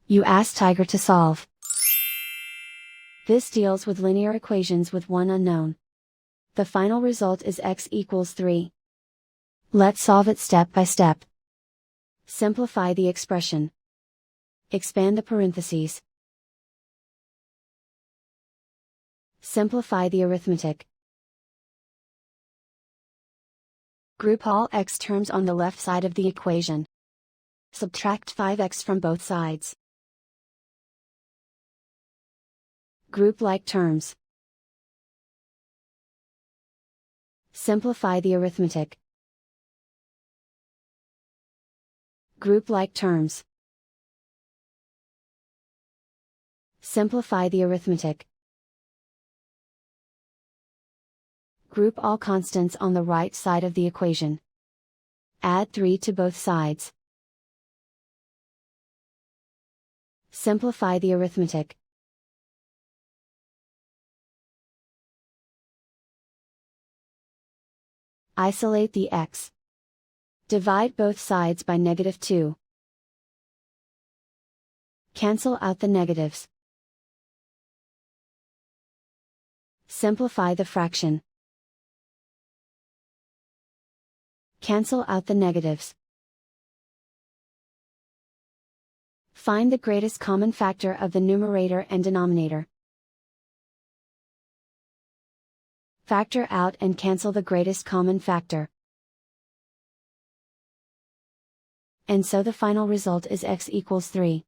You ask Tiger to solve. This deals with linear equations with one unknown. The final result is x equals 3. Let's solve it step by step. Simplify the expression. Expand the parentheses. Simplify the arithmetic. Group all x terms on the left side of the equation. Subtract 5x from both sides. Group like terms. Simplify the arithmetic. Group like terms. Simplify the arithmetic. Group all constants on the right side of the equation. Add 3 to both sides. Simplify the arithmetic. Isolate the x. Divide both sides by -2. Cancel out the negatives. Simplify the fraction. Cancel out the negatives. Find the greatest common factor of the numerator and denominator. Factor out and cancel the greatest common factor. And so the final result is x equals 3.